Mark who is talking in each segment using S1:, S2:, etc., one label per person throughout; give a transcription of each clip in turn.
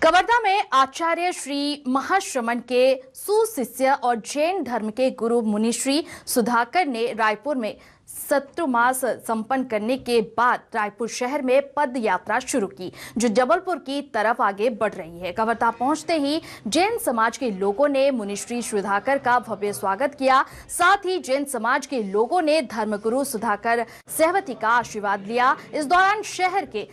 S1: कवर्धा में आचार्य श्री महाश्रमण के सुशिष्य और जैन धर्म के गुरु मुनिश्री सुधाकर ने रायपुर में सत्रमास संपन्न करने के बाद रायपुर शहर में पद यात्रा शुरू की, जो जबलपुर की तरफ आगे बढ़ रही है। कवर्धा पहुंचते ही जैन समाज के लोगों ने मुनिश्री सुधाकर का भव्य स्वागत किया। साथ ही जैन समाज के लोगों ने धर्मगुरु सुधाकर सहवती का आशीर्वाद लिया। इस दौरान शहर के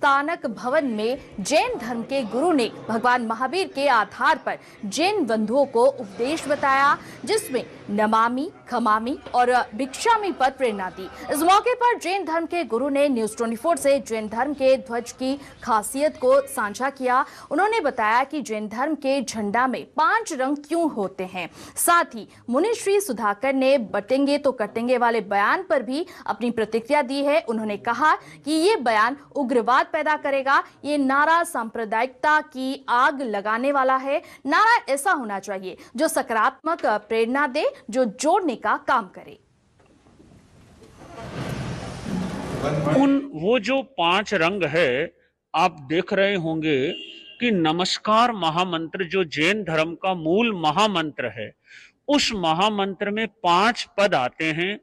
S1: स्थानक भवन में जैन धर्म के गुरु ने भगवान महावीर के आधार पर जैन बंधुओं को उपदेश बताया, जिसमें नमामि, खमामि और भिक्षामि पर प्रेरणा दी। इस मौके पर जैन धर्म के गुरु ने न्यूज 24 से जैन धर्म के ध्वज की खासियत को साझा किया। उन्होंने बताया कि जैन धर्म के झंडा में 5 रंग क्यों होते हैं। साथ ही मुनिश्री सुधाकर ने बटेंगे तो कटेंगे वाले बयान पर भी अपनी प्रतिक्रिया दी है। उन्होंने कहा कि ये बयान उग्रवाद पैदा करेगा। ये नारा सांप्रदायिकता की आग लगाने वाला है। नारा ऐसा होना चाहिए जो सकारात्मक प्रेरणा दे, जो जोड़ने का काम करे।
S2: वो जो 5 रंग है, आप देख रहे होंगे कि नमस्कार महामंत्र जो जैन धर्म का मूल महामंत्र है, उस महामंत्र में 5 पद आते हैं।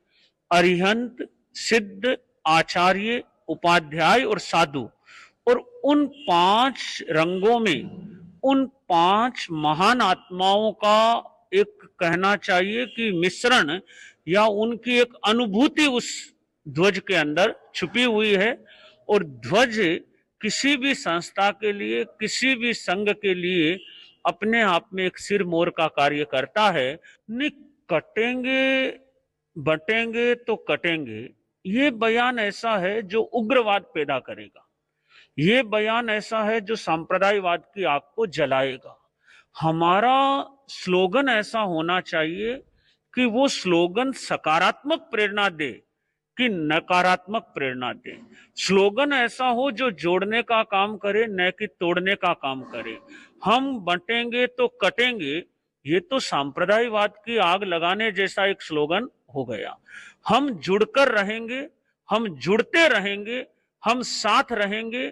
S2: अरिहंत, सिद्ध, आचार्य, उपाध्याय और साधु। और उन 5 रंगों में उन 5 महान आत्माओं का एक कहना चाहिए कि मिश्रण या उनकी एक अनुभूति उस ध्वज के अंदर छुपी हुई है। और ध्वज किसी भी संस्था के लिए, किसी भी संघ के लिए अपने आप में एक सिर मोर का कार्य करता है। नहीं कटेंगे बटेंगे तो कटेंगे, ये बयान ऐसा है जो उग्रवाद पैदा करेगा। ये बयान ऐसा है जो सांप्रदायिकवाद की आग को जलाएगा। हमारा स्लोगन ऐसा होना चाहिए कि वो स्लोगन सकारात्मक प्रेरणा दे कि नकारात्मक प्रेरणा दे। स्लोगन ऐसा हो जो जोड़ने का काम करे, न कि तोड़ने का काम करे। हम बटेंगे तो कटेंगे, ये तो सांप्रदायिकवाद की आग लगाने जैसा एक स्लोगन हो गया। हम जुड़कर रहेंगे, हम जुड़ते रहेंगे, हम साथ रहेंगे।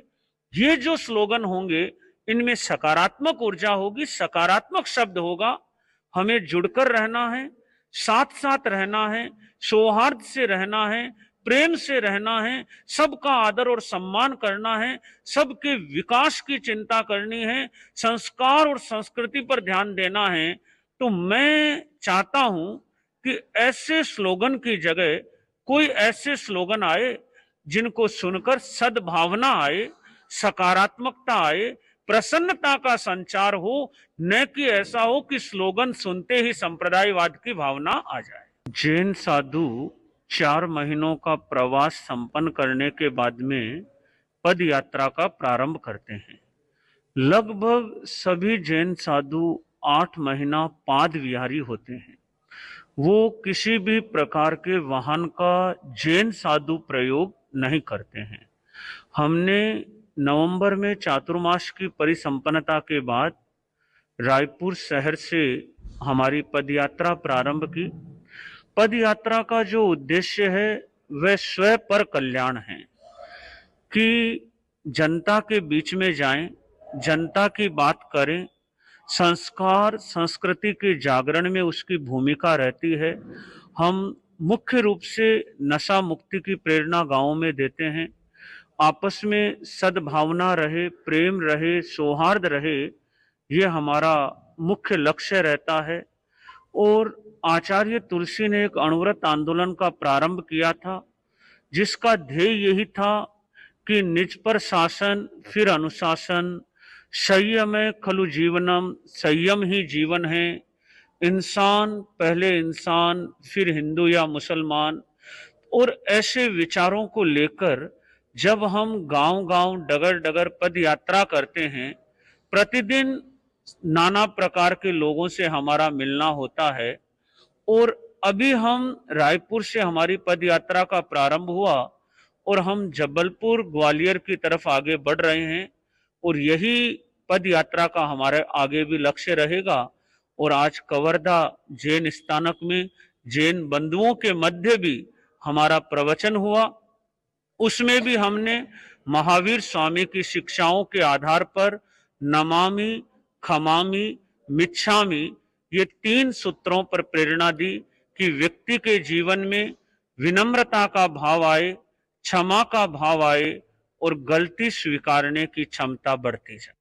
S2: ये जो स्लोगन होंगे, इनमें सकारात्मक ऊर्जा होगी, सकारात्मक शब्द होगा। हमें जुड़कर रहना है, साथ साथ रहना है, सौहार्द से रहना है, प्रेम से रहना है, सबका आदर और सम्मान करना है, सबके विकास की चिंता करनी है, संस्कार और संस्कृति पर ध्यान देना है। तो मैं चाहता हूं कि ऐसे स्लोगन की जगह कोई ऐसे स्लोगन आए जिनको सुनकर सद्भावना आए, सकारात्मकता आए, प्रसन्नता का संचार हो, न कि ऐसा हो कि स्लोगन सुनते ही संप्रदायवाद की भावना आ जाए। जैन साधु 4 महीनों का प्रवास संपन्न करने के बाद में पद यात्रा का प्रारंभ करते हैं। लगभग सभी जैन साधु 8 महीना पाद विहारी होते हैं। वो किसी भी प्रकार के वाहन का जैन साधु प्रयोग नहीं करते हैं। हमने नवंबर में चातुर्मास की परिसंपन्नता के बाद रायपुर शहर से हमारी पदयात्रा प्रारंभ की। पदयात्रा का जो उद्देश्य है वह स्वयं पर कल्याण है कि जनता के बीच में जाएं, जनता की बात करें। संस्कार संस्कृति के जागरण में उसकी भूमिका रहती है। हम मुख्य रूप से नशा मुक्ति की प्रेरणा गांवों में देते हैं। आपस में सद्भावना रहे, प्रेम रहे, सौहार्द रहे, ये हमारा मुख्य लक्ष्य रहता है। और आचार्य तुलसी ने एक अणुव्रत आंदोलन का प्रारंभ किया था, जिसका ध्येय यही था कि निज पर शासन फिर अनुशासन, संयम खलु जीवनम, संयम ही जीवन है। इंसान पहले इंसान, फिर हिंदू या मुसलमान। और ऐसे विचारों को लेकर जब हम गांव-गांव, डगर-डगर पद यात्रा करते हैं, प्रतिदिन नाना प्रकार के लोगों से हमारा मिलना होता है। और अभी हम रायपुर से हमारी पद यात्रा का प्रारंभ हुआ और हम जबलपुर, ग्वालियर की तरफ आगे बढ़ रहे हैं। और यही पद यात्रा का हमारे आगे भी लक्ष्य रहेगा। और आज कवर्धा जैन स्थानक में जैन बंधुओं के मध्य भी हमारा प्रवचन हुआ। उसमें भी हमने महावीर स्वामी की शिक्षाओं के आधार पर नमामि, खमामि, मिच्छामि, ये 3 सूत्रों पर प्रेरणा दी कि व्यक्ति के जीवन में विनम्रता का भाव आए, क्षमा का भाव आए और गलती स्वीकारने की क्षमता बढ़ती जाए।